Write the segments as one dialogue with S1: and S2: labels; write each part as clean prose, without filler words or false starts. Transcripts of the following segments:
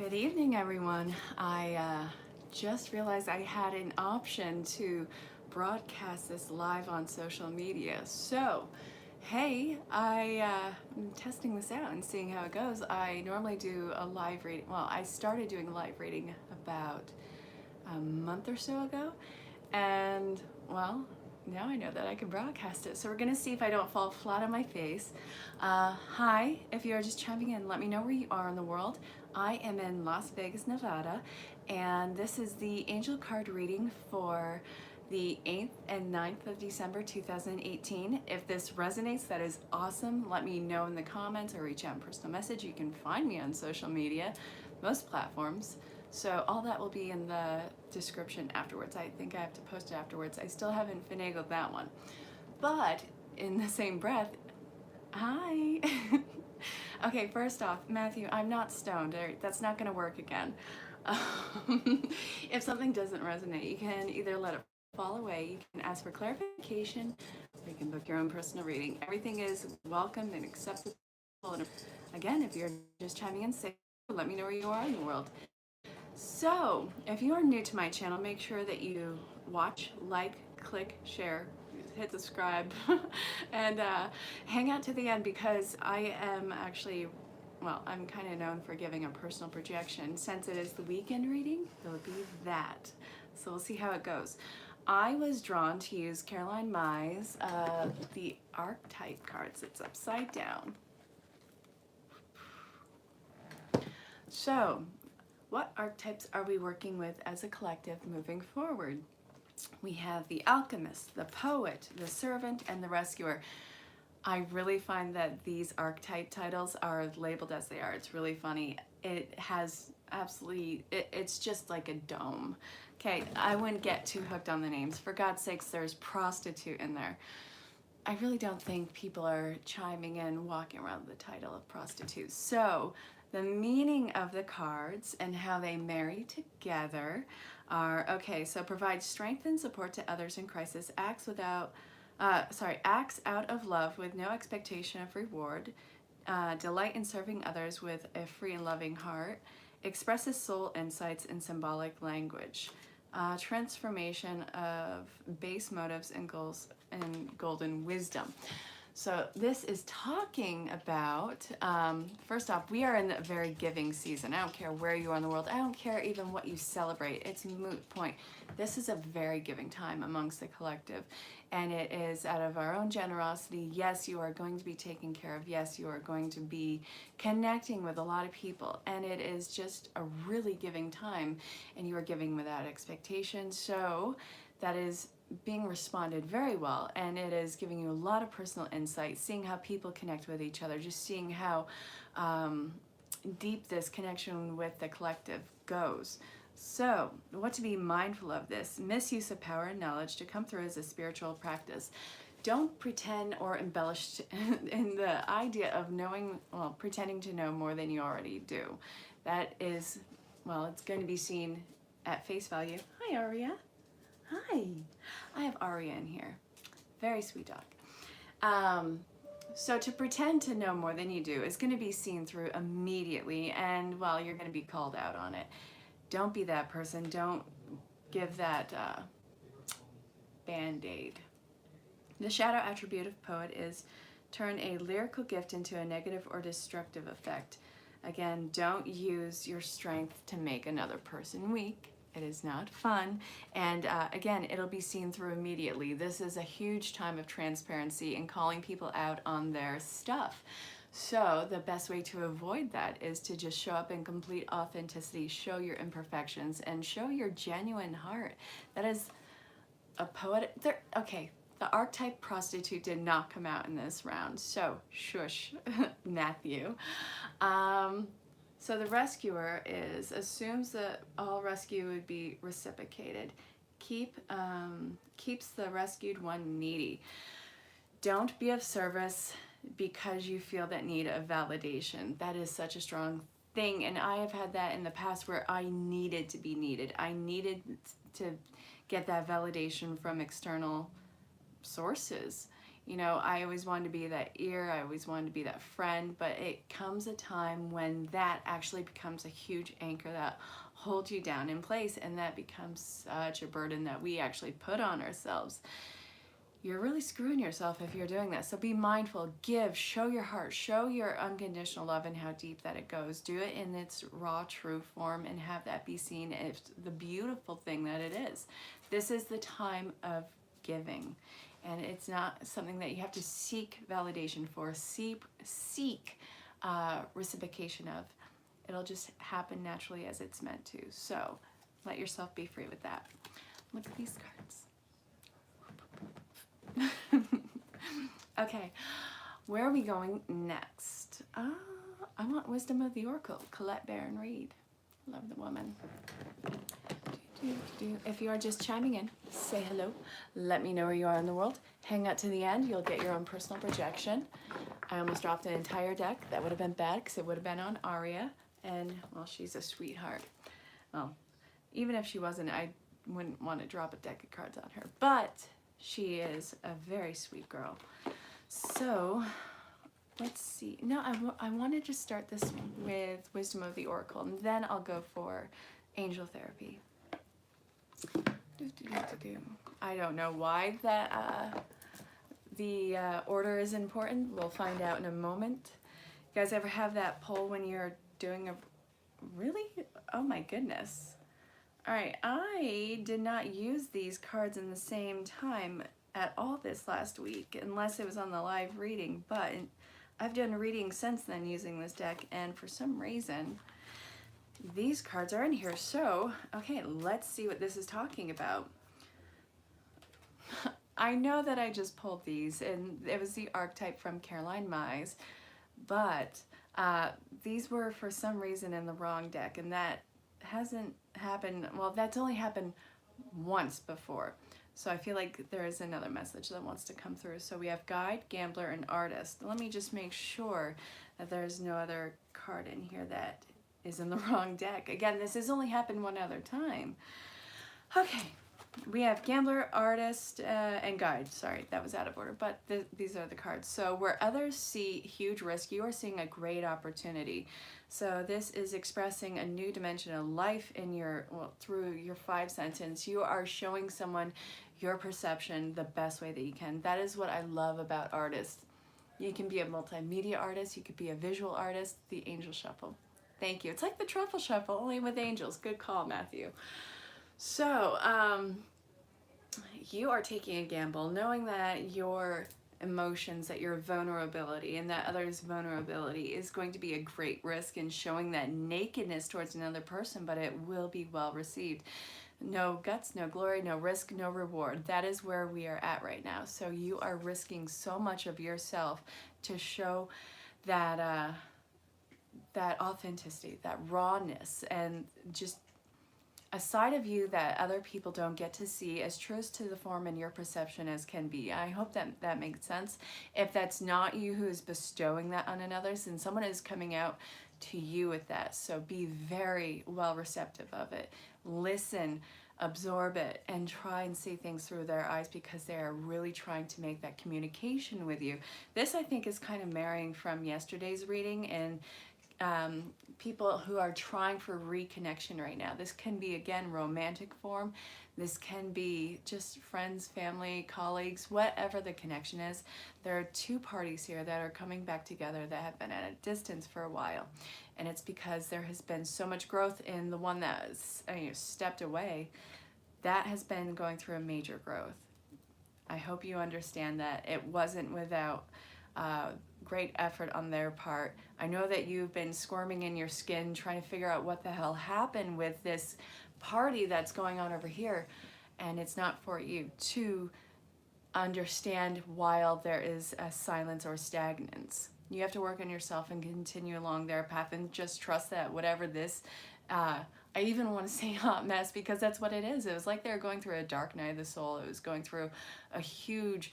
S1: Good evening, everyone. I just realized I had an option to broadcast this live on social media. So, hey, I'm testing this out and seeing how it goes. I normally do a live reading. Well, I started doing a live reading about a month or so ago. And, well, now I know that I can broadcast it. So we're going to see if I don't fall flat on my face. Hi, if you're just chiming in, let me know where you are in the world. I am in Las Vegas, Nevada, and this is the angel card reading for the 8th and 9th of December 2018. If this resonates, that is awesome. Let me know in the comments or reach out in personal message. You can find me on social media, most platforms. So all that will be in the description afterwards. I think I have to post it afterwards. I still haven't finagled that one. But in the same breath, hi. Okay, first off, Matthew, I'm not stoned. That's not going to work again. If something doesn't resonate, you can either let it fall away, you can ask for clarification, or you can book your own personal reading. Everything is welcome and acceptable. And again, if you're just chiming in, say, let me know where you are in the world. So, if you are new to my channel, make sure that you watch, like, click, share, hit subscribe, and hang out to the end because I am actually, well, I'm kind of known for giving a personal projection. Since it is the weekend reading, it'll be that. So we'll see how it goes. I was drawn to use ErinLyn.Reads, the archetype cards. It's upside down. So, what archetypes are we working with as a collective moving forward? We have the alchemist, the poet, the servant, and the rescuer. I really find that these archetype titles are labeled as they are. It's really funny. It has absolutely, it's just like a dome. Okay, I wouldn't get too hooked on the names. For God's sakes, there's prostitute in there. I really don't think people are chiming in, walking around the title of prostitute. So, the meaning of the cards and how they marry together are, okay, so provide strength and support to others in crisis, acts out of love with no expectation of reward, delight in serving others with a free and loving heart, expresses soul insights in symbolic language, transformation of base motives and goals and golden wisdom. So this is talking about, first off, we are in a very giving season. I don't care where you are in the world. I don't care even what you celebrate. It's a moot point. This is a very giving time amongst the collective. And it is out of our own generosity. Yes, you are going to be taken care of. Yes, you are going to be connecting with a lot of people. And it is just a really giving time. And you are giving without expectation. So that is being responded very well, and it is giving you a lot of personal insight, seeing how people connect with each other, just seeing how deep this connection with the collective goes. So, what to be mindful of this? Misuse of power and knowledge to come through as a spiritual practice. Don't pretend or embellish in the idea of knowing, well, pretending to know more than you already do. That is, well, it's going to be seen at face value. Hi, Aria. Hi, I have Aria in here. Very sweet dog. So to pretend to know more than you do is going to be seen through immediately, and well, you're going to be called out on it. Don't be that person. Don't give that band-aid. The shadow attribute of poet is turn a lyrical gift into a negative or destructive effect. Again, don't use your strength to make another person weak. It is not fun. And again, it'll be seen through immediately. This is a huge time of transparency and calling people out on their stuff. So the best way to avoid that is to just show up in complete authenticity, show your imperfections, and show your genuine heart. That is a poet. Okay, the archetype prostitute did not come out in this round. So shush, Matthew. So the rescuer assumes that all rescue would be reciprocated. Keeps the rescued one needy. Don't be of service because you feel that need of validation. That is such a strong thing, and I have had that in the past where I needed to be needed. I needed to get that validation from external sources. You know, I always wanted to be that ear, I always wanted to be that friend, but it comes a time when that actually becomes a huge anchor that holds you down in place, and that becomes such a burden that we actually put on ourselves. You're really screwing yourself if you're doing that. So be mindful, give, show your heart, show your unconditional love and how deep that it goes. Do it in its raw, true form and have that be seen as the beautiful thing that it is. This is the time of giving, and it's not something that you have to seek validation for, seek reciprocation of. It'll just happen naturally as it's meant to. So let yourself be free with that. Look at these cards. Okay, where are we going next? I want Wisdom of the Oracle, Colette Baron-Reed. Love the woman. If you are just chiming in, say hello. Let me know where you are in the world. Hang out to the end. You'll get your own personal projection. I almost dropped an entire deck. That would have been bad because it would have been on Aria. And, well, she's a sweetheart. Well, even if she wasn't, I wouldn't want to drop a deck of cards on her. But she is a very sweet girl. So, let's see. No, I wanted to start this with Wisdom of the Oracle, and then I'll go for Angel Therapy. I don't know why that the order is important. We'll find out in a moment. You guys ever have that pull when you're doing a... Really? Oh my goodness. Alright, I did not use these cards in the same time at all this last week, unless it was on the live reading, but I've done readings since then using this deck, and for some reason, these cards are in here. So, okay, let's see what this is talking about. I know that I just pulled these, and it was the archetype from Caroline Mize, but these were for some reason in the wrong deck, and that hasn't happened. Well, that's only happened once before. So I feel like there is another message that wants to come through. So we have Guide, Gambler, and Artist. Let me just make sure that there's no other card in here that is in the wrong deck. Again, this has only happened one other time. Okay, we have Gambler, Artist, and Guide. Sorry, that was out of order, but these are the cards. So where others see huge risk, you are seeing a great opportunity. So this is expressing a new dimension of life in your, well, through your 5 senses. You are showing someone your perception the best way that you can. That is what I love about artists. You can be a multimedia artist, you could be a visual artist. The Angel Shuffle. Thank you. It's like the Truffle Shuffle, only with angels. Good call, Matthew. So, you are taking a gamble, knowing that your emotions, that your vulnerability and that others' vulnerability is going to be a great risk in showing that nakedness towards another person, but it will be well received. No guts, no glory, no risk, no reward. That is where we are at right now. So you are risking so much of yourself to show that that authenticity, that rawness, and just a side of you that other people don't get to see, as true to the form and your perception as can be. I hope that that makes sense. If that's not you who is bestowing that on another, then someone is coming out to you with that. So be very well receptive of it. Listen, absorb it, and try and see things through their eyes, because they are really trying to make that communication with you. This, I think, is kind of marrying from yesterday's reading, and people who are trying for reconnection right now. This can be, again, romantic form. This can be just friends, family, colleagues, whatever the connection is. There are 2 parties here that are coming back together that have been at a distance for a while. And it's because there has been so much growth in the one that stepped away. That has been going through a major growth. I hope you understand that it wasn't without great effort on their part. I know that you've been squirming in your skin trying to figure out what the hell happened with this party that's going on over here, and it's not for you to understand while there is a silence or stagnance. You have to work on yourself and continue along their path, and just trust that whatever this I even want to say hot mess, because that's what it is. It was like they were going through a dark night of the soul. It was going through a huge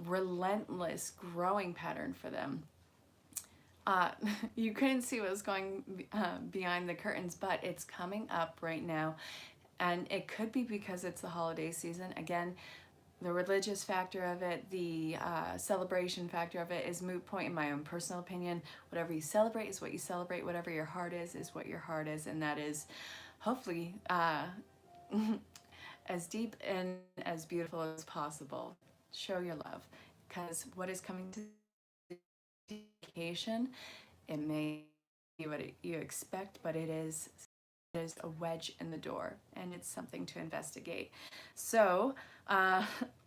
S1: relentless growing pattern for them. You couldn't see what was going behind the curtains, but it's coming up right now, and it could be because it's the holiday season. Again, the religious factor of it, the celebration factor of it is moot point in my own personal opinion. Whatever you celebrate is what you celebrate. Whatever your heart is what your heart is. And that is hopefully as deep and as beautiful as possible. Show your love. Because what is coming to education, it may be what you expect, but it is a wedge in the door, and it's something to investigate. So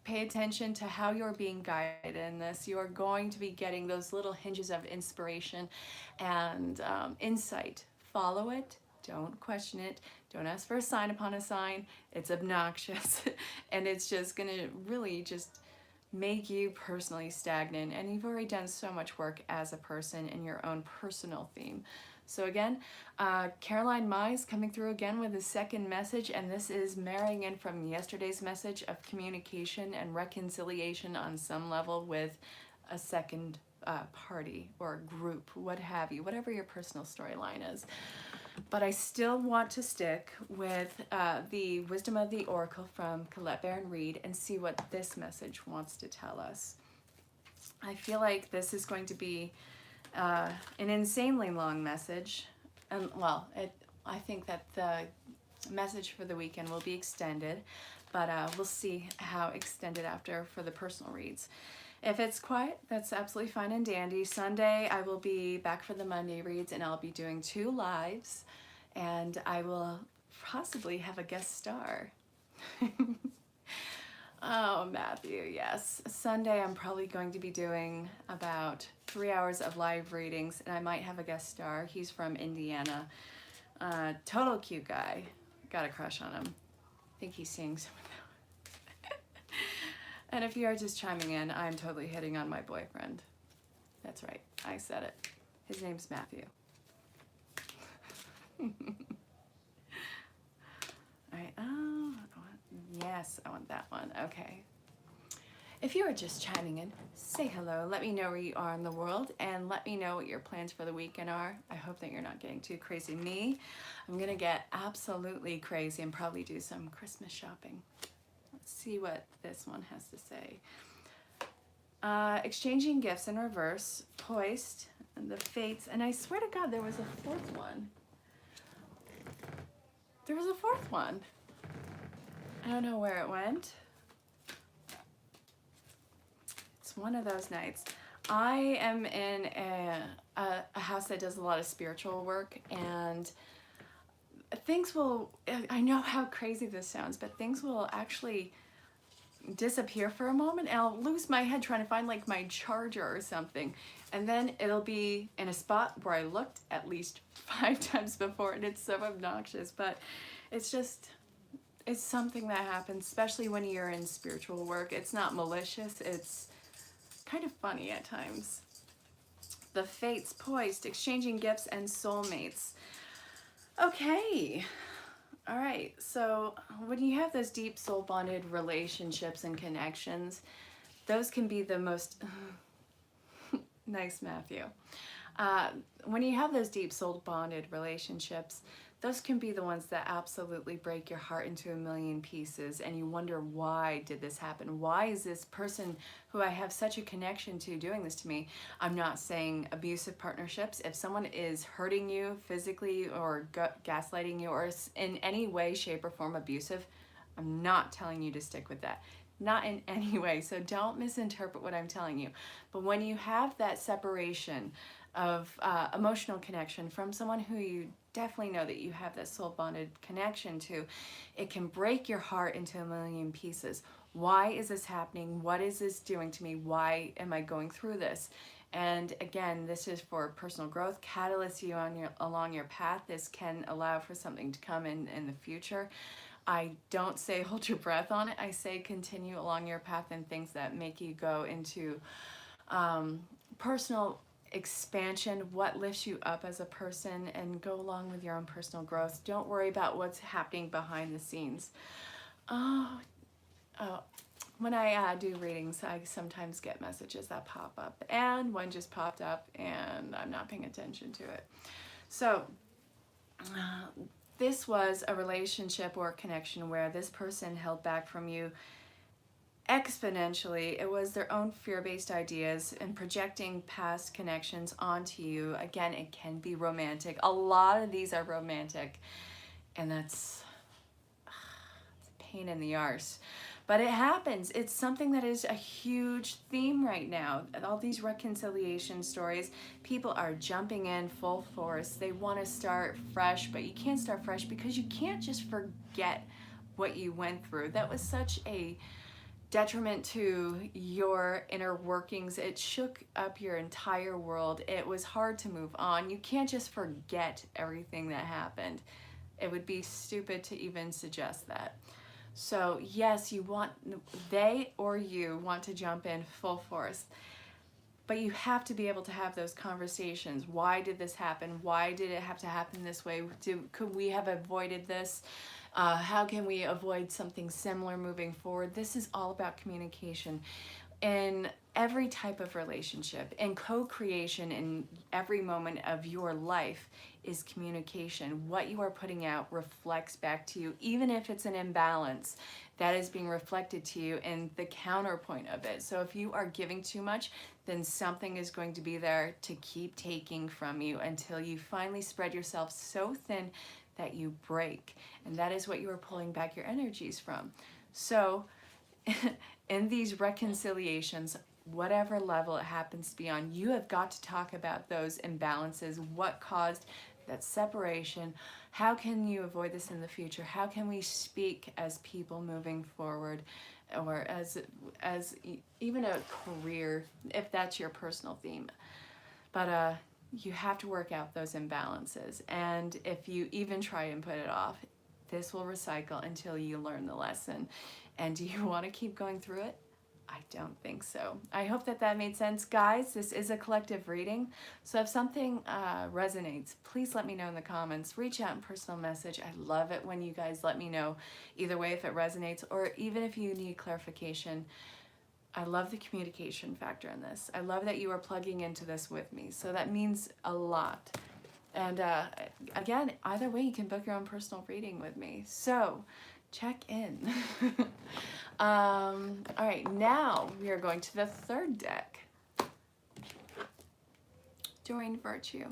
S1: pay attention to how you're being guided in this. You're going to be getting those little hinges of inspiration and insight. Follow it. Don't question it. Don't ask for a sign upon a sign. It's obnoxious and it's just gonna really just make you personally stagnant, and you've already done so much work as a person in your own personal theme. So again, Caroline Mize coming through again with a second message, and this is marrying in from yesterday's message of communication and reconciliation on some level with a second party or group, what have you, whatever your personal storyline is. But I still want to stick with the Wisdom of the Oracle from ErinLyn.Reads and see what this message wants to tell us. I feel like this is going to be an insanely long message. And well, I think that the message for the weekend will be extended, but we'll see how extended after for the personal reads. If it's quiet, that's absolutely fine and dandy. Sunday, I will be back for the Monday reads, and I'll be doing 2 lives, and I will possibly have a guest star. Oh, Matthew, yes. Sunday, I'm probably going to be doing about 3 hours of live readings, and I might have a guest star. He's from Indiana. Total cute guy. Got a crush on him. I think he sings. And if you are just chiming in, I'm totally hitting on my boyfriend. That's right, I said it. His name's Matthew. All right, yes, I want that one, okay. If you are just chiming in, say hello, let me know where you are in the world, and let me know what your plans for the weekend are. I hope that you're not getting too crazy. Me, I'm gonna get absolutely crazy and probably do some Christmas shopping. Let's see what this one has to say. Exchanging gifts in reverse, poised, and the fates, and I swear to God, there was a 4th one. There was a 4th one. I don't know where it went. It's one of those nights. I am in a house that does a lot of spiritual work, and things will, I know how crazy this sounds, but things will actually disappear for a moment, and I'll lose my head trying to find like my charger or something, and then it'll be in a spot where I looked at least 5 times before, and it's so obnoxious, but it's just, it's something that happens, especially when you're in spiritual work. It's not malicious, it's kind of funny at times. The fates, poised, exchanging gifts, and soulmates. Okay. All right, so when you have those deep soul bonded relationships and connections, those can be the most, nice Matthew. When you have those deep soul bonded relationships, those can be the ones that absolutely break your heart into a million pieces, and you wonder, why did this happen? Why is this person who I have such a connection to doing this to me? I'm not saying abusive partnerships. If someone is hurting you physically or gaslighting you or is in any way, shape, or form abusive, I'm not telling you to stick with that. Not in any way, so don't misinterpret what I'm telling you. But when you have that separation of emotional connection from someone who you definitely know that you have that soul bonded connection to, it can break your heart into a million pieces. Why is this happening? What is this doing to me? Why am I going through this? And again, this is for personal growth, catalyst you on along your path. This can allow for something to come in the future. I don't say hold your breath on it. I say continue along your path and things that make you go into personal expansion, what lifts you up as a person, and go along with your own personal growth. Don't worry about what's happening behind the scenes. When I do readings, I sometimes get messages that pop up, and one just popped up and I'm not paying attention to it. So this was a relationship or connection where this person held back from you exponentially. It was their own fear-based ideas and projecting past connections onto you. Again, it can be romantic. A lot of these are romantic, and that's it's a pain in the arse. But it happens. It's something that is a huge theme right now. All these reconciliation stories, people are jumping in full force. They want to start fresh, but you can't start fresh because you can't just forget what you went through. That was such a detriment to your inner workings. It shook up your entire world. It was hard to move on. You can't just forget everything that happened. It would be stupid to even suggest that. So yes, they or you want to jump in full force, but you have to be able to have those conversations. Why did this happen? Why did it have to happen this way? Could we have avoided this? How can we avoid something similar moving forward? This is all about communication. In every type of relationship and co-creation in every moment of your life is communication. What you are putting out reflects back to you, even if it's an imbalance that is being reflected to you in the counterpoint of it. So if you are giving too much, then something is going to be there to keep taking from you until you finally spread yourself so thin that you break. And that is what you are pulling back your energies from. So in these reconciliations, whatever level it happens to be on, you have got to talk about those imbalances. What caused that separation? How can you avoid this in the future? How can we speak as people moving forward, or as even a career, if that's your personal theme? But you have to work out those imbalances. And if you even try and put it off, this will recycle until you learn the lesson. And do you want to keep going through it? I don't think so. I hope that made sense. Guys, this is a collective reading. So if something resonates, please let me know in the comments. Reach out in personal message. I love it when you guys let me know either way if it resonates, or even if you need clarification. I love the communication factor in this. I love that you are plugging into this with me. So that means a lot. And again, either way, you can book your own personal reading with me. So check in. All right, now we are going to the third deck. Doreen Virtue,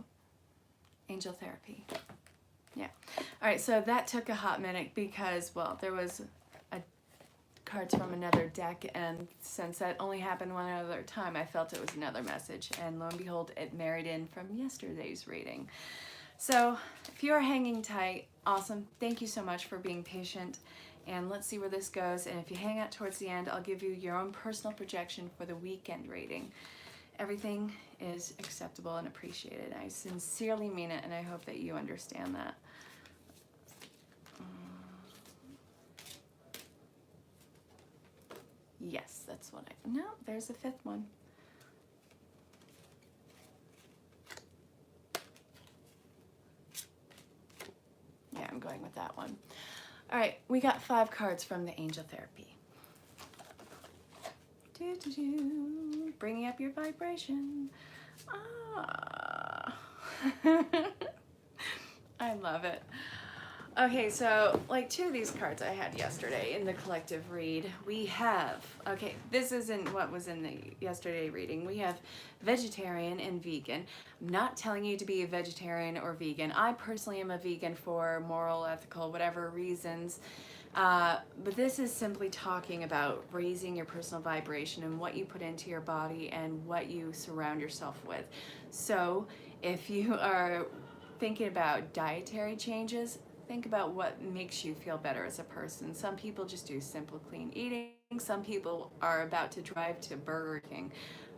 S1: Angel Therapy. Yeah. All right, so that took a hot minute because, well, there was cards from another deck, and since that only happened one other time, I felt it was another message, and lo and behold, it married in from yesterday's reading. So if you are hanging tight, awesome. Thank you so much for being patient, and let's see where this goes. And if you hang out towards the end, I'll give you your own personal projection for the weekend reading. Everything is acceptable and appreciated. I sincerely mean it, and I hope that you understand that. Yes, that's what no, there's a fifth one. Yeah, I'm going with that one. All right, we got 5 cards from the Angel Therapy. Bringing up your vibration. Ah. I love it. Okay, so like 2 of these cards I had yesterday in the collective read. We have, okay, this isn't what was in the yesterday reading. We have vegetarian and vegan. I'm not telling you to be a vegetarian or vegan. I personally am a vegan for moral, ethical, whatever reasons. But this is simply talking about raising your personal vibration and what you put into your body and what you surround yourself with. So if you are thinking about dietary changes, think about what makes you feel better as a person. Some people just do simple, clean eating. Some people are about to drive to Burger King.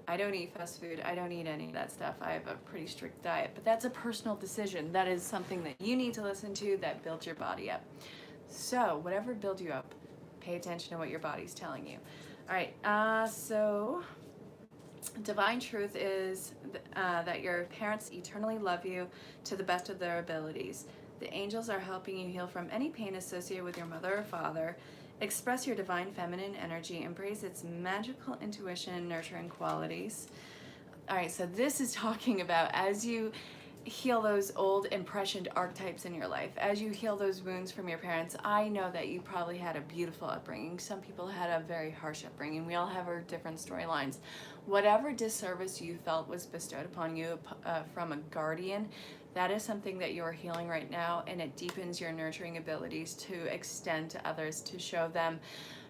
S1: I don't eat fast food. I don't eat any of that stuff. I have a pretty strict diet, but that's a personal decision. That is something that you need to listen to that builds your body up. So whatever builds you up, pay attention to what your body's telling you. All right, so divine truth is that your parents eternally love you to the best of their abilities. The angels are helping you heal from any pain associated with your mother or father. Express your divine feminine energy. Embrace its magical intuition and nurturing qualities. All right, so this is talking about as you heal those old impressioned archetypes in your life, as you heal those wounds from your parents. I know that you probably had a beautiful upbringing. Some people had a very harsh upbringing. We all have our different storylines. Whatever disservice you felt was bestowed upon you from a guardian, that is something that you're healing right now, and it deepens your nurturing abilities to extend to others, to show them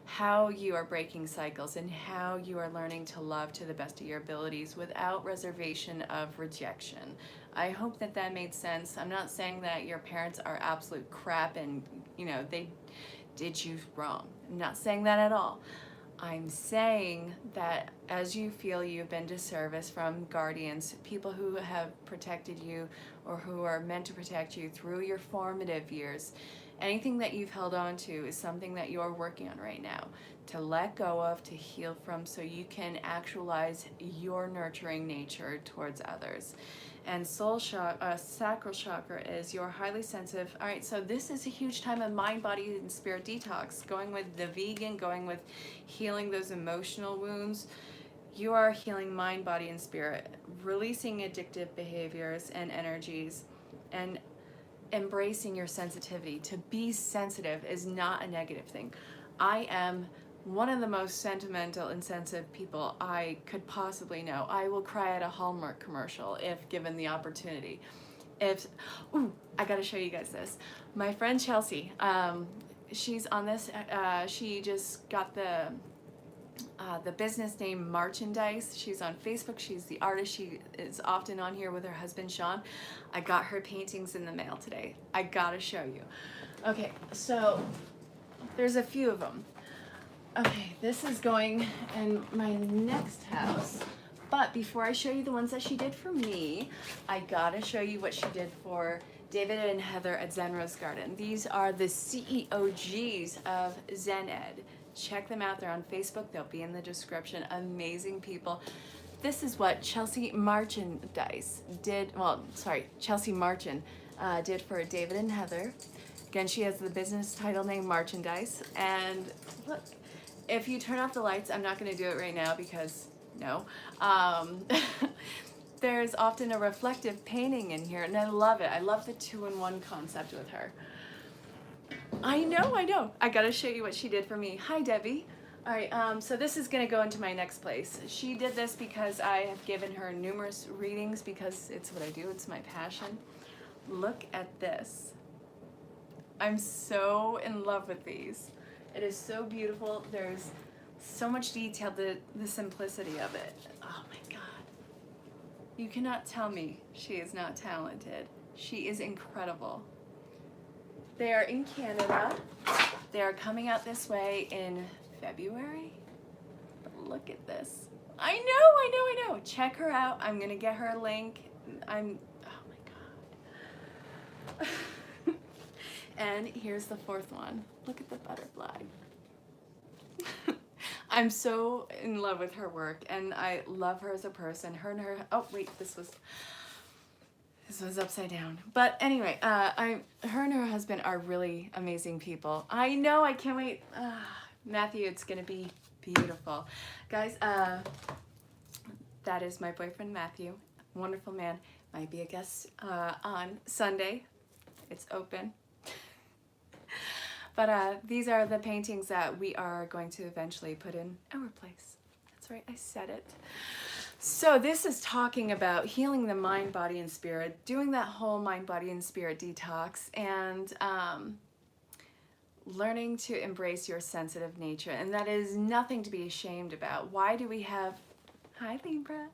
S1: how you are breaking cycles and how you are learning to love to the best of your abilities without reservation of rejection. I hope that that made sense. I'm not saying that your parents are absolute crap and, you know, they did you wrong. I'm not saying that at all. I'm saying that as you feel you've been disserviced from guardians, people who have protected you or who are meant to protect you through your formative years, anything that you've held on to is something that you're working on right now to let go of, to heal from, so you can actualize your nurturing nature towards others. And sacral chakra is your highly sensitive. All right, so this is a huge time of mind, body, and spirit detox. Going with the vegan, going with healing those emotional wounds. You are healing mind, body, and spirit, releasing addictive behaviors and energies, and embracing your sensitivity. To be sensitive is not a negative thing. I am one of the most sentimental and sensitive people I could possibly know. I will cry at a Hallmark commercial if given the opportunity. Ooh, I gotta show you guys this. My friend Chelsea, she's on this, she just got the business name Merchandise. She's on Facebook. She's the artist. She is often on here with her husband, Sean. I got her paintings in the mail today. I gotta show you. Okay, so there's a few of them. Okay, this is going in my next house. But before I show you the ones that she did for me, I gotta show you what she did for David and Heather at Zen Rose Garden. These are the CEOGs of Zen Ed. Check them out. They're on Facebook. They'll be in the description. Amazing people. This is what Chelsea Merchandise did. Well, sorry, Chelsea Marchin did for David and Heather. Again, she has the business title name Merchandise. And look, if you turn off the lights, I'm not going to do it right now because no. There's often a reflective painting in here, and I love it. I love the two-in-one concept with her. I know. I gotta show you what she did for me. Hi, Debbie. All right, so this is gonna go into my next place. She did this because I have given her numerous readings because it's what I do, it's my passion. Look at this. I'm so in love with these. It is so beautiful. There's so much detail, the simplicity of it. Oh my God. You cannot tell me she is not talented. She is incredible. They are in Canada. They are coming out this way in February. But look at this. I know. Check her out. I'm gonna get her a link. Oh my God. And here's the fourth one. Look at the butterfly. I'm so in love with her work, and I love her as a person. Oh wait, this was upside down. But anyway, her and her husband are really amazing people. I know, I can't wait. Matthew, it's gonna be beautiful. Guys, that is my boyfriend, Matthew. Wonderful man. Might be a guest on Sunday. It's open. But these are the paintings that we are going to eventually put in our place. That's right, I said it. So this is talking about healing the mind, body, and spirit, doing that whole mind, body, and spirit detox, and learning to embrace your sensitive nature. And that is nothing to be ashamed about. Why do we have, hi Libra,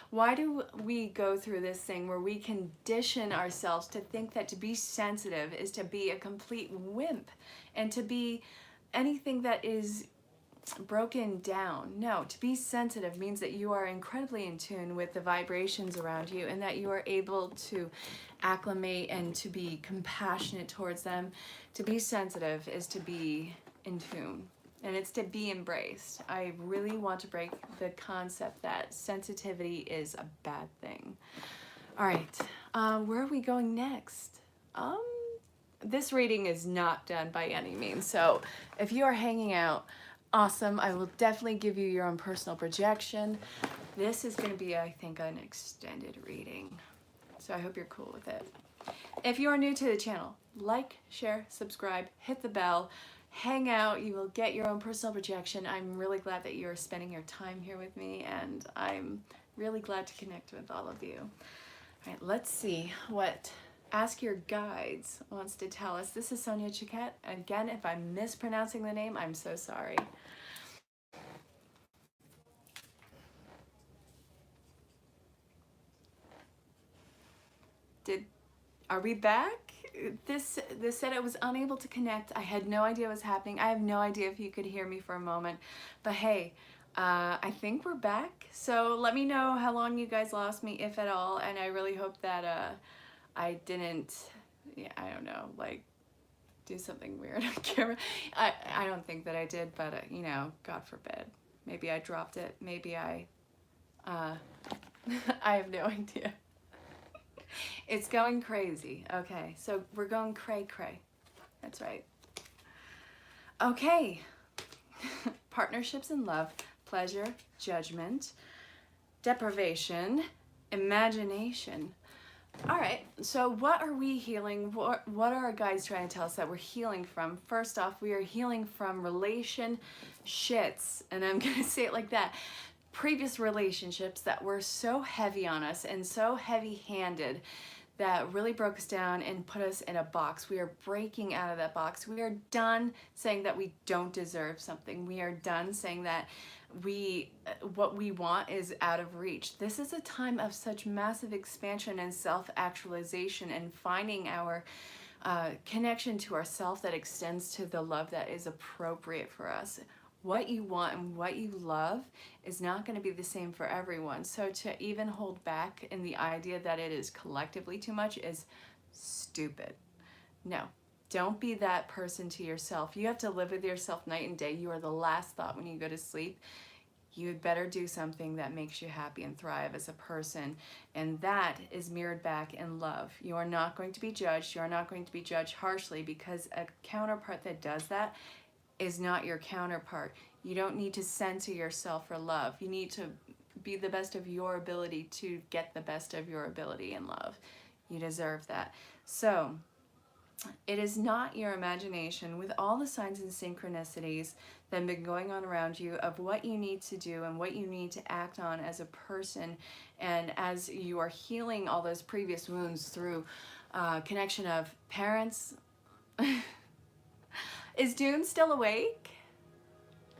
S1: why do we go through this thing where we condition ourselves to think that to be sensitive is to be a complete wimp and to be anything that is broken down? No, to be sensitive means that you are incredibly in tune with the vibrations around you and that you are able to acclimate and to be compassionate towards them. To be sensitive is to be in tune, and it's to be embraced. I really want to break the concept that sensitivity is a bad thing. All right, where are we going next? This reading is not done by any means, so if you are hanging out, awesome. I will definitely give you your own personal projection. This is going to be, I think, an extended reading. So I hope you're cool with it. If you are new to the channel, like, share, subscribe, hit the bell, hang out. You will get your own personal projection. I'm really glad that you're spending your time here with me, and I'm really glad to connect with all of you. All right, let's see what Ask Your Guides wants to tell us. This is Sonia Chiquette. Again, if I'm mispronouncing the name, I'm so sorry. Are we back? This said it was unable to connect. I had no idea what was happening. I have no idea if you could hear me for a moment. But hey, I think we're back. So let me know how long you guys lost me, if at all. And I really hope that I didn't, yeah, I don't know, like do something weird on camera. I don't think that I did, but you know, God forbid. Maybe I dropped it. Maybe I have no idea. It's going crazy. Okay, so we're going cray-cray. That's right. Okay. Partnerships in love, pleasure, judgment, deprivation, imagination. All right, so what are we healing? What are our guides trying to tell us that we're healing from? First off, we are healing from relationships, and I'm going to say it like that. Previous relationships that were so heavy on us and so heavy-handed that really broke us down and put us in a box. We are breaking out of that box. We are done saying that we don't deserve something. We are done saying that what we want is out of reach. This is a time of such massive expansion and self-actualization and finding our connection to ourself that extends to the love that is appropriate for us. What you want and what you love is not going to be the same for everyone. So to even hold back in the idea that it is collectively too much is stupid. No, don't be that person to yourself. You have to live with yourself night and day. You are the last thought when you go to sleep. You had better do something that makes you happy and thrive as a person. And that is mirrored back in love. You are not going to be judged. You are not going to be judged harshly, because a counterpart that does that is not your counterpart. You don't need to censor yourself for love. You need to be the best of your ability to get the best of your ability in love. You deserve that. So it is not your imagination, with all the signs and synchronicities that have been going on around you of what you need to do and what you need to act on as a person. And as you are healing all those previous wounds through connection of parents. Is Dune still awake?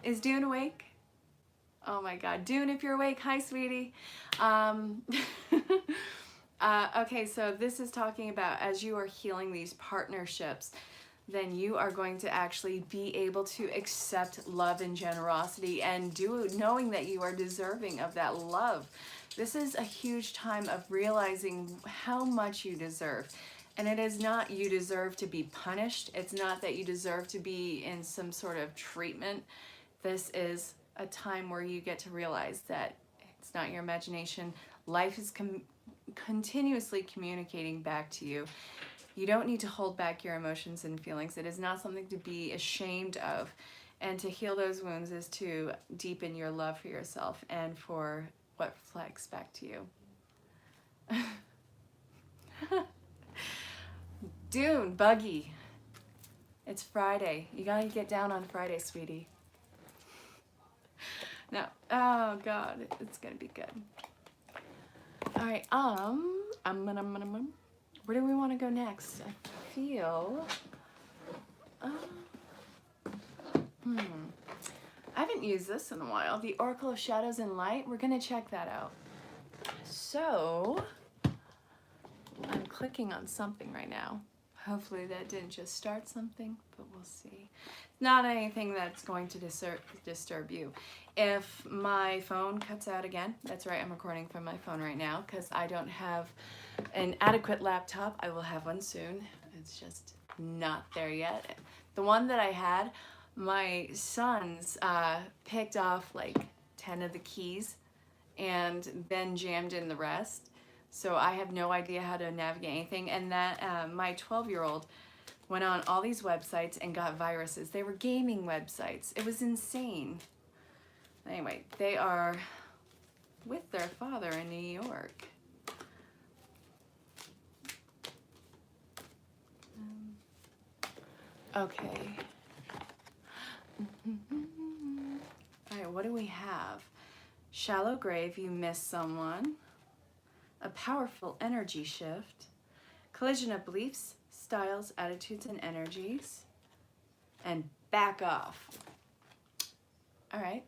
S1: Is Dune awake? Oh my God, Dune, if you're awake, hi sweetie. Okay, so this is talking about as you are healing these partnerships, then you are going to actually be able to accept love and generosity and knowing that you are deserving of that love. This is a huge time of realizing how much you deserve. And it is not you deserve to be punished. It's not that you deserve to be in some sort of treatment. This is a time where you get to realize that it's not your imagination. Life is continuously communicating back to you. You don't need to hold back your emotions and feelings. It is not something to be ashamed of. And to heal those wounds is to deepen your love for yourself and for what reflects back to you. Dune, Buggy. It's Friday. You gotta get down on Friday, sweetie. No. Oh God, it's gonna be good. All right. Where do we want to go next? I feel. I haven't used this in a while. The Oracle of Shadows and Light. We're gonna check that out. So I'm clicking on something right now. Hopefully that didn't just start something, but we'll see. Not anything that's going to disturb you. If my phone cuts out again, that's right, I'm recording from my phone right now because I don't have an adequate laptop. I will have one soon. It's just not there yet. The one that I had, my sons picked off like 10 of the keys and then jammed in the rest. So I have no idea how to navigate anything. And that my 12-year-old went on all these websites and got viruses. They were gaming websites. It was insane. Anyway, they are with their father in New York. Okay. All right, what do we have? Shallow grave, you miss someone. A powerful energy shift. Collision of beliefs, styles, attitudes, and energies. And back off. All right.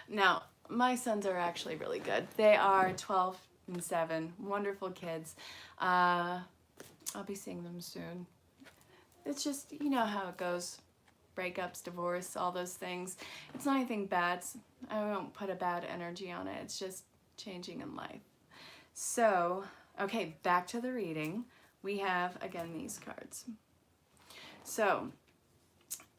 S1: Now, my sons are actually really good. They are 12 and 7, wonderful kids. I'll be seeing them soon. It's just, you know how it goes. Breakups, divorce, all those things. It's not anything bad. I won't put a bad energy on it. It's just changing in life. So, okay, back to the reading. We have, again, these cards. So,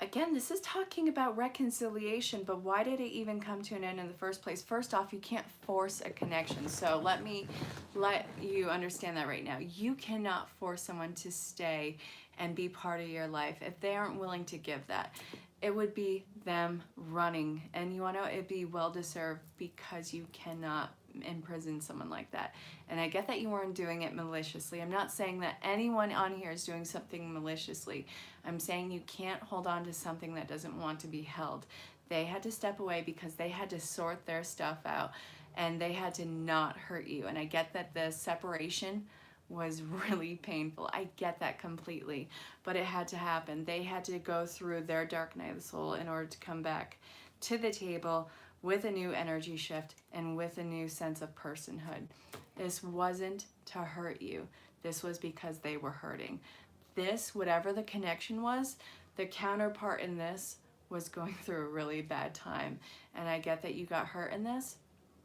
S1: again, this is talking about reconciliation, but why did it even come to an end in the first place? First off, you can't force a connection. So let me let you understand that right now. You cannot force someone to stay and be part of your life if they aren't willing to give that. It would be them running, and you want to know, it'd be well-deserved, because you cannot imprison someone like that. And I get that you weren't doing it maliciously. I'm not saying that anyone on here is doing something maliciously. I'm saying you can't hold on to something that doesn't want to be held. They had to step away because they had to sort their stuff out, and they had to not hurt you. And I get that the separation was really painful. I get that completely, but it had to happen. They had to go through their dark night of the soul in order to come back to the table with a new energy shift and with a new sense of personhood. This wasn't to hurt you. This was because they were hurting. This, whatever the connection was, the counterpart in this was going through a really bad time. And I get that you got hurt in this,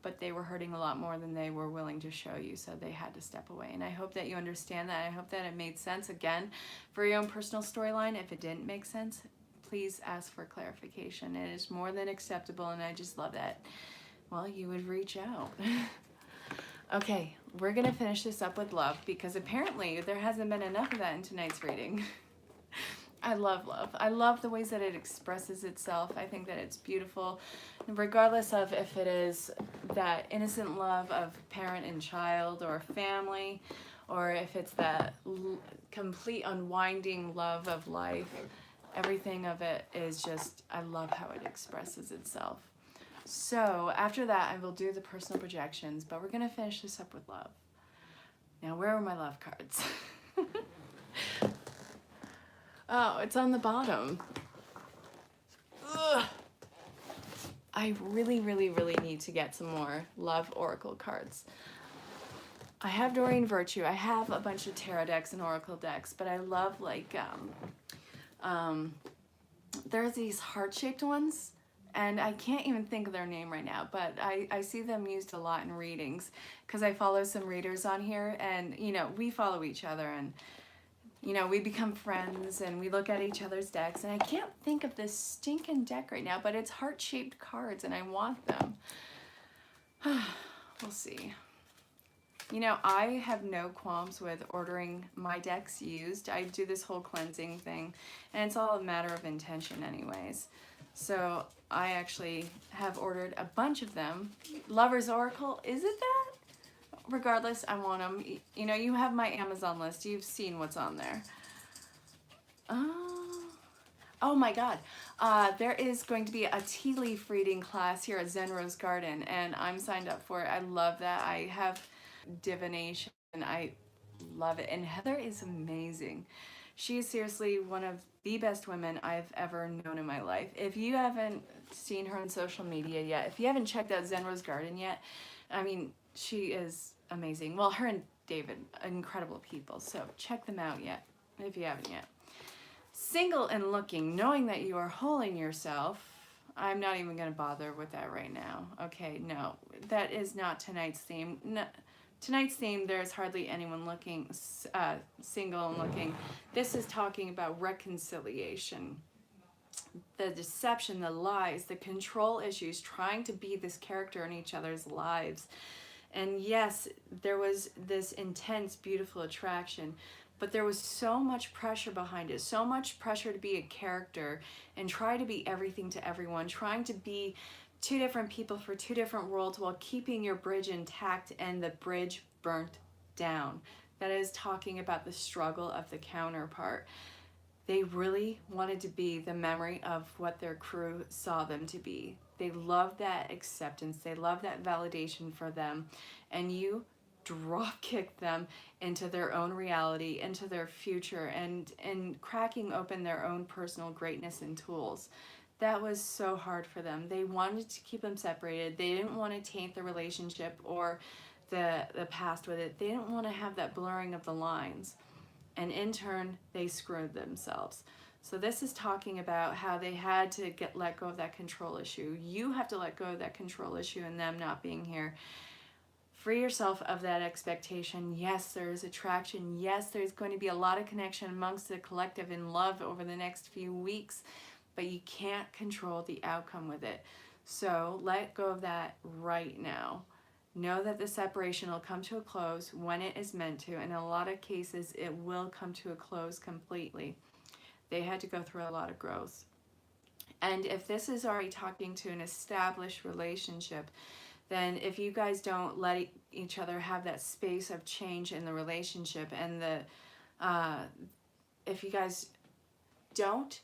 S1: but they were hurting a lot more than they were willing to show you, so they had to step away. And I hope that you understand that. I hope that it made sense. Again, for your own personal storyline, if it didn't make sense, please ask for clarification. It is more than acceptable, and I just love that, well, you would reach out. Okay, we're gonna finish this up with love, because apparently there hasn't been enough of that in tonight's reading. I love love. I love the ways that it expresses itself. I think that it's beautiful, regardless of if it is that innocent love of parent and child or family, or if it's that complete unwinding love of life. Everything of it is just, I love how it expresses itself. So after that, I will do the personal projections, but we're going to finish this up with love. Now, where are my love cards? Oh, it's on the bottom. Ugh. I really, really, really need to get some more love oracle cards. I have Doreen Virtue. I have a bunch of tarot decks and oracle decks, but I love, like, there's these heart-shaped ones, and I can't even think of their name right now, but I see them used a lot in readings, because I follow some readers on here, and, you know, we follow each other, and, you know, we become friends, and we look at each other's decks, and I can't think of this stinking deck right now, but it's heart-shaped cards, and I want them. We'll see. You know, I have no qualms with ordering my decks used. I do this whole cleansing thing, and it's all a matter of intention anyways. So I actually have ordered a bunch of them. Lover's Oracle, is it that? Regardless, I want them. You know, you have my Amazon list. You've seen what's on there. Oh my God. There is going to be a tea leaf reading class here at Zen Rose Garden, and I'm signed up for it. I love that. I have divination, and I love it. And Heather is amazing. She is seriously one of the best women I've ever known in my life. If you haven't seen her on social media yet, if you haven't checked out Zen Rose Garden yet, I mean, she is amazing. Well, her and David, incredible people. So check them out yet, if you haven't yet. Single and looking, knowing that you are whole in yourself. I'm not even going to bother with that right now. Okay, no, that is not tonight's theme. No, tonight's theme, there's hardly anyone looking, single and looking. This is talking about reconciliation. The deception, the lies, the control issues, trying to be this character in each other's lives. And yes, there was this intense, beautiful attraction, but there was so much pressure behind it, so much pressure to be a character and try to be everything to everyone, trying to be two different people for two different worlds while keeping your bridge intact, and the bridge burnt down. That is talking about the struggle of the counterpart. They really wanted to be the memory of what their crew saw them to be. They loved that acceptance. They loved that validation for them. And you drop kicked them into their own reality, into their future, and cracking open their own personal greatness and tools. That was so hard for them. They wanted to keep them separated. They didn't want to taint the relationship or the past with it. They didn't want to have that blurring of the lines. And in turn, they screwed themselves. So this is talking about how they had to let go of that control issue. You have to let go of that control issue and them not being here. Free yourself of that expectation. Yes, there is attraction. Yes, there's going to be a lot of connection amongst the collective in love over the next few weeks, but you can't control the outcome with it. So let go of that right now. Know that the separation will come to a close when it is meant to. In a lot of cases, it will come to a close completely. They had to go through a lot of growth. And if this is already talking to an established relationship, then if you guys don't let each other have that space of change in the relationship, and if you guys don't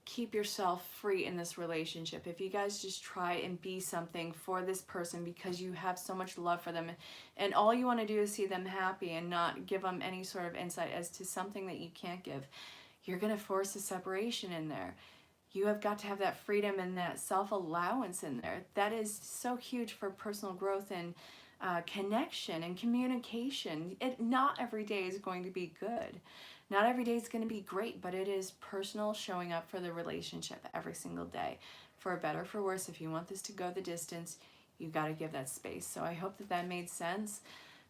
S1: keep yourself free in this relationship, if you guys just try and be something for this person because you have so much love for them, and all you want to do is see them happy and not give them any sort of insight as to something that you can't give, you're going to force a separation in there. You have got to have that freedom and that self-allowance in there. That is so huge for personal growth and connection and communication. Not every day is going to be good. Not every day is going to be great, but it is personal showing up for the relationship every single day. For better, for worse, if you want this to go the distance, you got to give that space. So I hope that that made sense.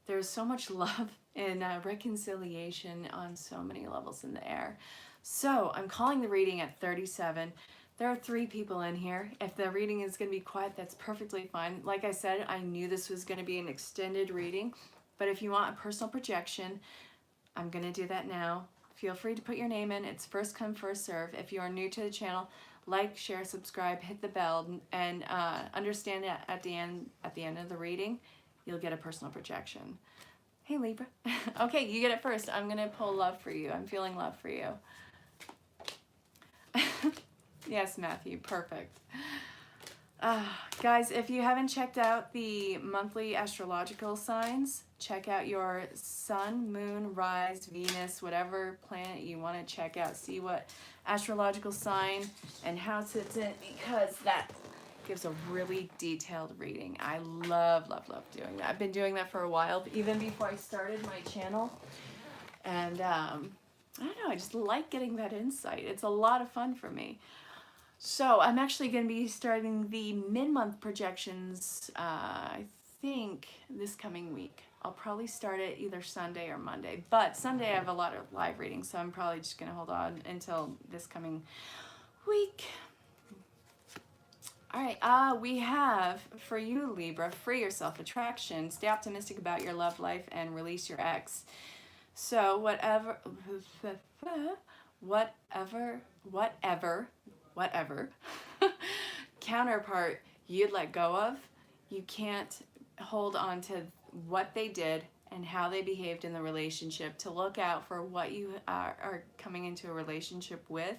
S1: There's so much love and reconciliation on so many levels in the air. So I'm calling the reading at 37. There are 3 people in here. If the reading is going to be quiet, that's perfectly fine. Like I said, I knew this was going to be an extended reading, but if you want a personal projection, I'm going to do that now. Feel free to put your name in. It's first come, first serve. If you are new to the channel, like, share, subscribe, hit the bell, and understand that at the end of the reading, you'll get a personal projection. Hey, Libra. Okay, you get it first. I'm going to pull love for you. I'm feeling love for you. Yes, Matthew, perfect. Guys, if you haven't checked out the monthly astrological signs, check out your sun, moon, rise, Venus, whatever planet you want to check out. See what astrological sign and how it sits in, because that gives a really detailed reading. I love, love, love doing that. I've been doing that for a while, even before I started my channel. And I don't know, I just like getting that insight. It's a lot of fun for me. So I'm actually going to be starting the mid-month projections, I think, this coming week. I'll probably start it either Sunday or Monday. But Sunday I have a lot of live readings, so I'm probably just going to hold on until this coming week. All right, we have, for you, Libra, free your self-attraction, stay optimistic about your love life, and release your ex. So whatever counterpart you'd let go of, you can't hold on to what they did and how they behaved in the relationship to look out for what you are coming into a relationship with.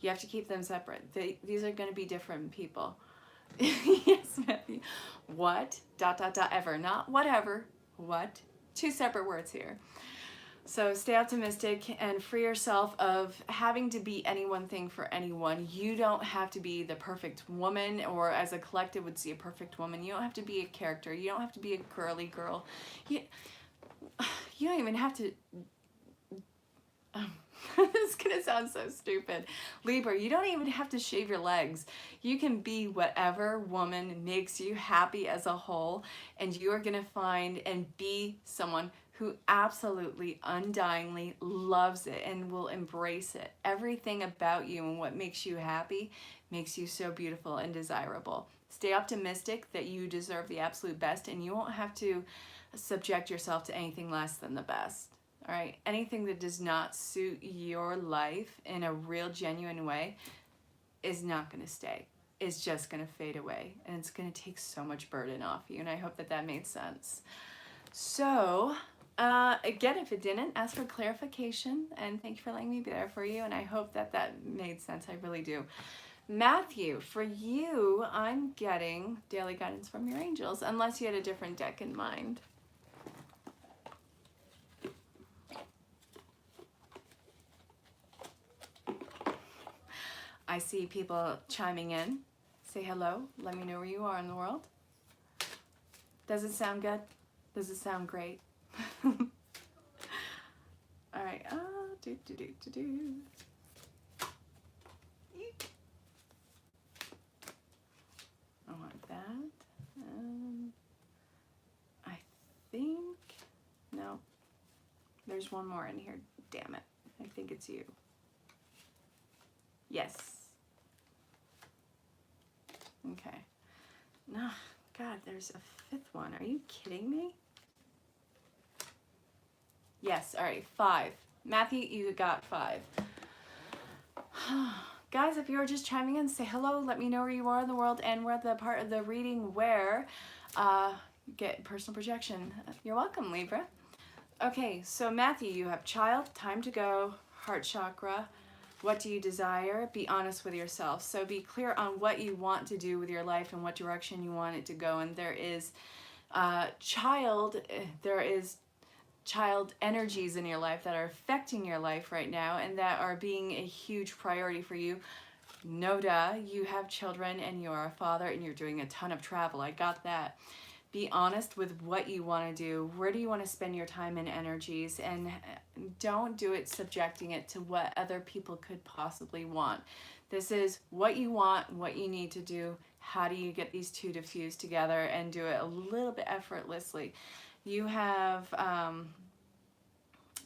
S1: You have to keep them separate. These are going to be different people. Yes, Matthew. What? ... ever. Not whatever. What? 2 separate words here. So stay optimistic and free yourself of having to be any one thing for anyone. You don't have to be the perfect woman, or as a collective would see a perfect woman. You don't have to be a character. You don't have to be a girly girl. You don't even have to... This is going to sound so stupid. Libra, you don't even have to shave your legs. You can be whatever woman makes you happy as a whole, and you are going to find and be someone who absolutely, undyingly loves it and will embrace it. Everything about you and what makes you happy makes you so beautiful and desirable. Stay optimistic that you deserve the absolute best, and you won't have to subject yourself to anything less than the best. All right, anything that does not suit your life in a real, genuine way is not going to stay. It's just going to fade away, and it's going to take so much burden off you, and I hope that that made sense. So Again, if it didn't, ask for clarification, and thank you for letting me be there for you, and I hope that that made sense. I really do. Matthew, for you, I'm getting daily guidance from your angels, unless you had a different deck in mind. I see people chiming in. Say hello. Let me know where you are in the world. Does it sound good? Does it sound great? All right. I want that. I think, no, there's one more in here. Damn it. I think it's you. Yes. Okay. No, God, there's a fifth one. Are you kidding me? Yes, all right, 5. Matthew, you got 5. Guys, if you're just chiming in, say hello, let me know where you are in the world, and we're at the part of the reading where you get personal projection. You're welcome, Libra. Okay, so Matthew, you have child, time to go, heart chakra. What do you desire? Be honest with yourself. So be clear on what you want to do with your life and what direction you want it to go. And there is child energies in your life that are affecting your life right now and that are being a huge priority for you. No duh, you have children and you're a father and you're doing a ton of travel. I got that. Be honest with what you want to do. Where do you want to spend your time and energies? And don't do it subjecting it to what other people could possibly want. This is what you want, what you need to do. How do you get these two to fuse together and do it a little bit effortlessly? You have,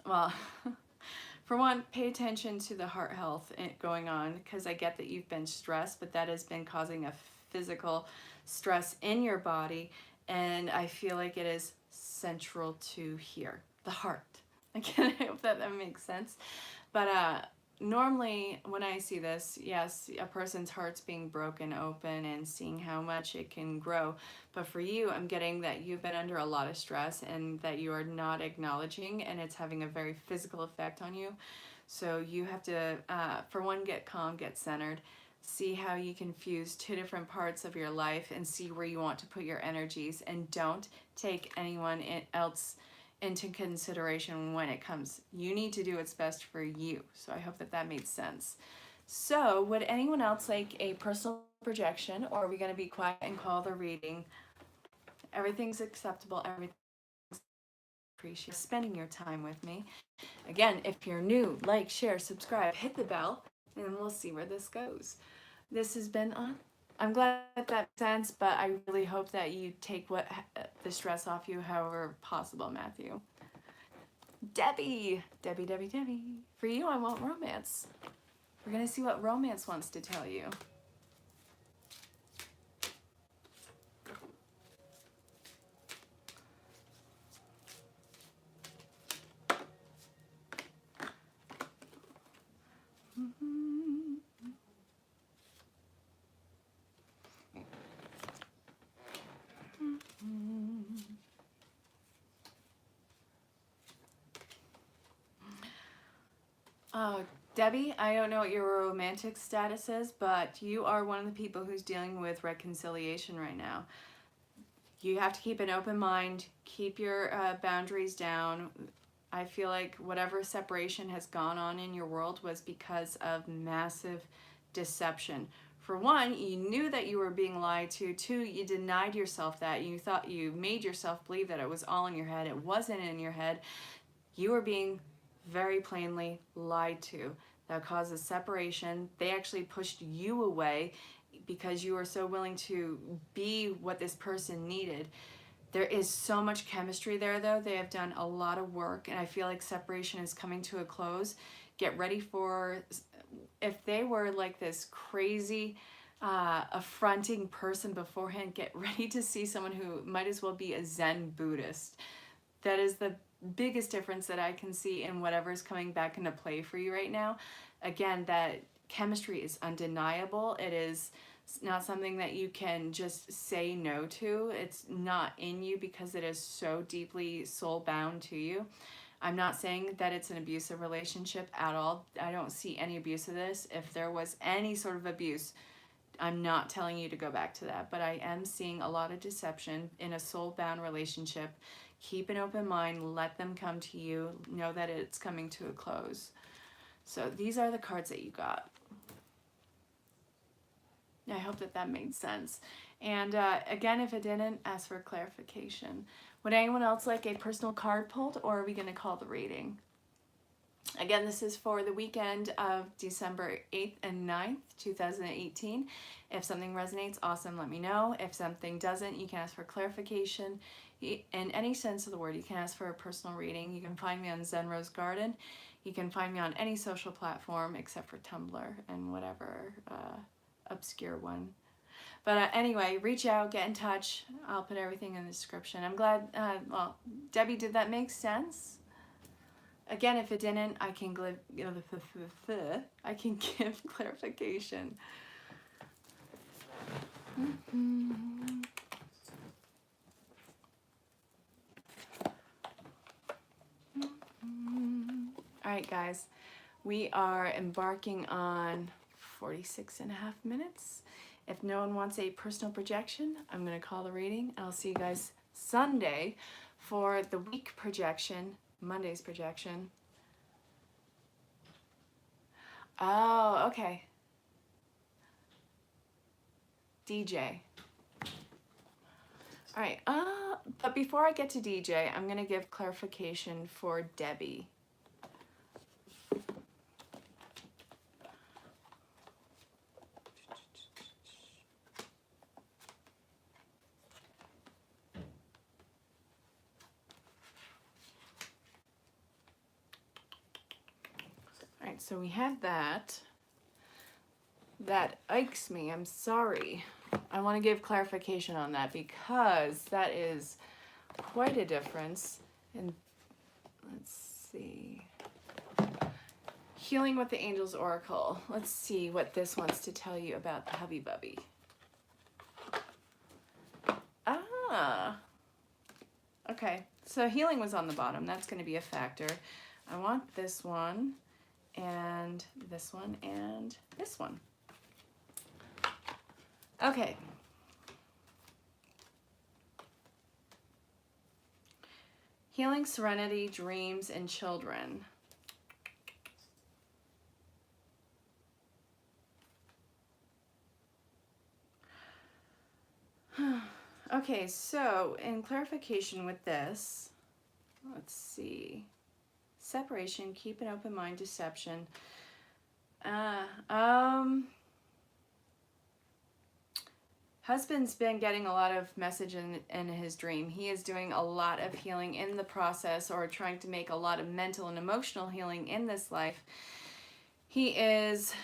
S1: well, for one, pay attention to the heart health going on, because I get that you've been stressed, but that has been causing a physical stress in your body. And I feel like it is central to here, the heart. Again, I hope that makes sense. But normally when I see this, yes, a person's heart's being broken open and seeing how much it can grow. But for you, I'm getting that you've been under a lot of stress and that you are not acknowledging, and it's having a very physical effect on you. So you have to, for one, get calm, get centered. See how you can fuse two different parts of your life and see where you want to put your energies, and don't take anyone else into consideration when it comes. You need to do what's best for you. So I hope that that made sense. So would anyone else like a personal projection, or are we going to be quiet and call the reading? Everything's acceptable. Everything's appreciated. Spending your time with me. Again, if you're new, like, share, subscribe, hit the bell, and we'll see where this goes. This has been on. I'm glad that makes sense, but I really hope that you take the stress off you however possible, Matthew. Debbie. For you, I want romance. We're going to see what romance wants to tell you. Debbie, I don't know what your romantic status is, but you are one of the people who's dealing with reconciliation right now. You have to keep an open mind, keep your boundaries down. I feel like whatever separation has gone on in your world was because of massive deception. For one, you knew that you were being lied to. 2, you denied yourself that. You thought you made yourself believe that it was all in your head. It wasn't in your head. You were being very plainly lied to. That causes separation. They actually pushed you away because you were so willing to be what this person needed. There is so much chemistry there, though. They have done a lot of work, and I feel like separation is coming to a close. Get ready for, if they were like this crazy affronting person beforehand, get ready to see someone who might as well be a Zen Buddhist. That is the biggest difference that I can see in whatever's coming back into play for you right now. Again, that chemistry is undeniable. It is It's not something that you can just say no to. It's not in you because it is so deeply soul bound to you. I'm not saying that it's an abusive relationship at all. I don't see any abuse of this. If there was any sort of abuse, I'm not telling you to go back to that, but I am seeing a lot of deception in a soul-bound relationship. Keep an open mind, let them come to you, know that it's coming to a close. So these are the cards that you got. I hope that that made sense. And again, if it didn't, ask for clarification. Would anyone else like a personal card pulled, or are we going to call the reading? Again, this is for the weekend of December 8th and 9th, 2018. If something resonates, awesome, let me know. If something doesn't, you can ask for clarification. In any sense of the word, you can ask for a personal reading. You can find me on Zen Rose Garden. You can find me on any social platform except for Tumblr and whatever obscure one. But anyway, reach out, get in touch. I'll put everything in the description. I'm glad, well, Debbie, did that make sense? Again, if it didn't, I can give clarification. All right, guys, we are embarking on 46.5 minutes. If no one wants a personal projection, I'm going to call the reading. I'll see you guys Sunday for the week projection, Monday's projection. Oh, okay. DJ. All right, but before I get to DJ, I'm going to give clarification for Debbie. All right, so we have that. That ikes me, I'm sorry. I want to give clarification on that because that is quite a difference. And let's see. Healing with the Angels Oracle. Let's see what this wants to tell you about the hubby bubby. Ah. Okay, so healing was on the bottom. That's going to be a factor. I want this one and this one and this one. Okay. Healing, serenity, dreams, and children. Okay, so in clarification with this, let's see. Separation, keep an open mind, deception. Husband's been getting a lot of message in his dream. He is doing a lot of healing in the process, or trying to make a lot of mental and emotional healing in this life. He is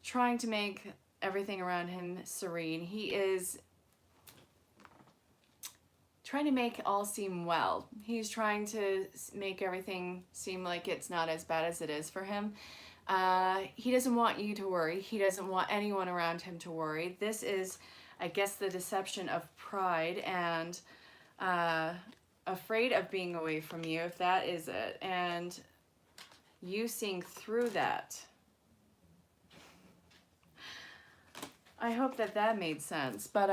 S1: trying to make everything around him serene. He is trying to make all seem well. He's trying to make everything seem like it's not as bad as it is for him. He doesn't want you to worry. He doesn't want anyone around him to worry. This is, I guess, the deception of pride and afraid of being away from you, if that is it, and you seeing through that. I hope that that made sense. But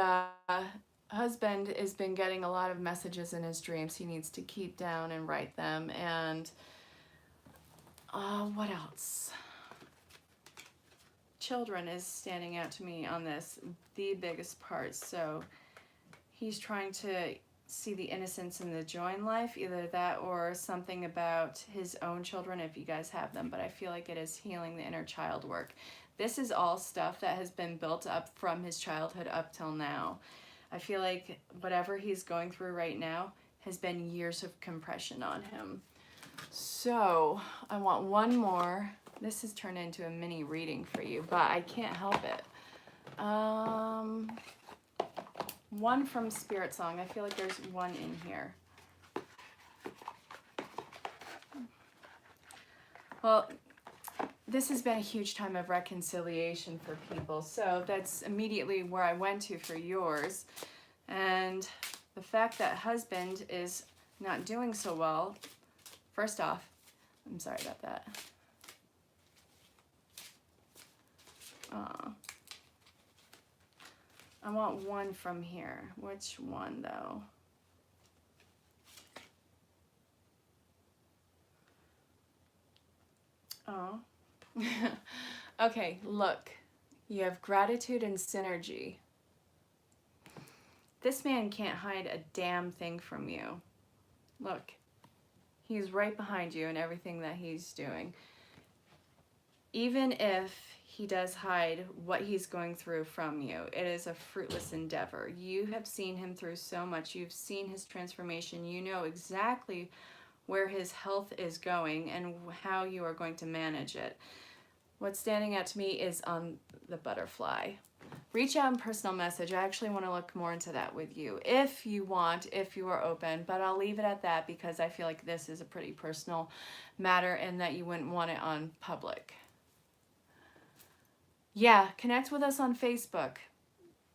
S1: husband has been getting a lot of messages in his dreams. He needs to keep down and write them. And what else? Children is standing out to me on this, the biggest part. So he's trying to see the innocence and the joy in life, either that or something about his own children if you guys have them, but I feel like it is healing the inner child work. This is all stuff that has been built up from his childhood up till now. I feel like whatever he's going through right now has been years of compression on him. So I want one more. This has turned into a mini reading for you, but I can't help it. One from Spirit Song. I feel like there's one in here. Well, this has been a huge time of reconciliation for people. So that's immediately where I went to for yours. And the fact that husband is not doing so well, first off, I'm sorry about that. I want one from here. Which one though? Oh. Okay, look. You have gratitude and synergy. This man can't hide a damn thing from you. Look. He's right behind you in everything that he's doing. Even if he does hide what he's going through from you, it is a fruitless endeavor. You have seen him through so much. You've seen his transformation. You know exactly where his health is going and how you are going to manage it. What's standing out to me is on the butterfly. Reach out in personal message. I actually want to look more into that with you if you want, if you are open, but I'll leave it at that because I feel like this is a pretty personal matter and that you wouldn't want it on public. Yeah, connect with us on Facebook.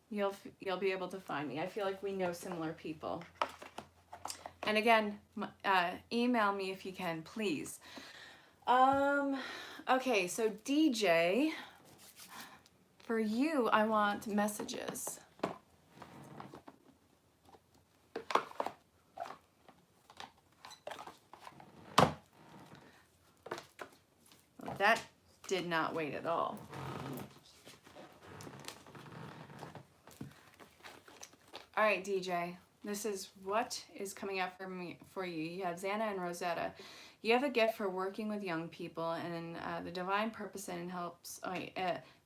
S1: You'll be able to find me. I feel like we know similar people. And again, email me if you can, please. Okay, so DJ, for you, I want messages. Well, that did not wait at all. All right, DJ, this is what is coming up for you. You have Xana and Rosetta. You have a gift for working with young people, and the divine purpose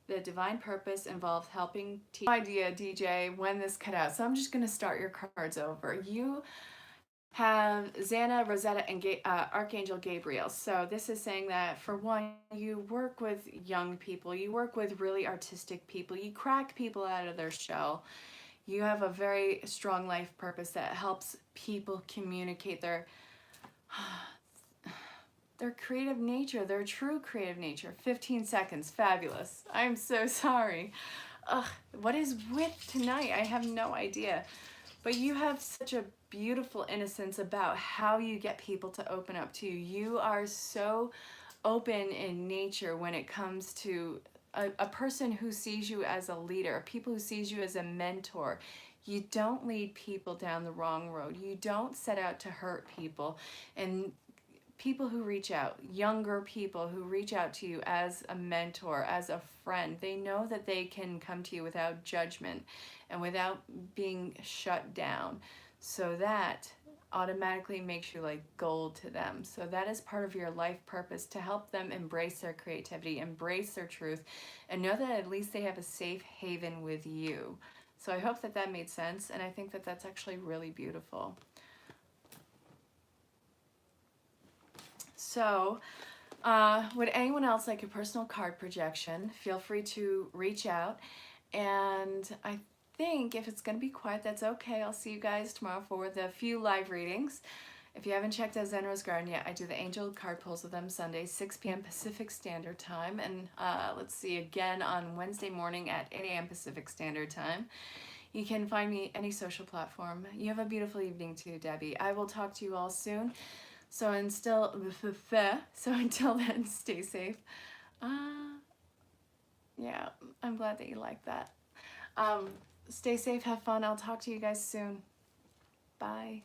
S1: the divine purpose involves helping teach. Idea, DJ, when this cut out. So I'm just going to start your cards over. You have Xana, Rosetta, and Archangel Gabriel. So this is saying that, for one, you work with young people. You work with really artistic people. You crack people out of their shell. You have a very strong life purpose that helps people communicate their creative nature, their true creative nature. 15 seconds, fabulous. I'm so sorry. Ugh, what is with tonight? I have no idea. But you have such a beautiful innocence about how you get people to open up to you. You are so open in nature when it comes to a person who sees you as a leader, people who sees you as a mentor. You don't lead people down the wrong road. You don't set out to hurt people. And people who reach out, younger people who reach out to you as a mentor, as a friend, they know that they can come to you without judgment and without being shut down. So that automatically makes you like gold to them. So that is part of your life purpose, to help them embrace their creativity, embrace their truth, and know that at least they have a safe haven with you. So I hope that that made sense, and I think that that's actually really beautiful. So would anyone else like a personal card projection? Feel free to reach out. And I think if it's going to be quiet, that's okay. I'll see you guys tomorrow for the few live readings. If you haven't checked out Zen Rose Garden yet, I do the angel card pulls with them Sundays, 6 p.m. Pacific Standard Time. And let's see, again on Wednesday morning at 8 a.m. Pacific Standard Time. You can find me any social platform. You have a beautiful evening too, Debbie. I will talk to you all soon. So until then, stay safe. Yeah, I'm glad that you like that. Stay safe, have fun. I'll talk to you guys soon. Bye.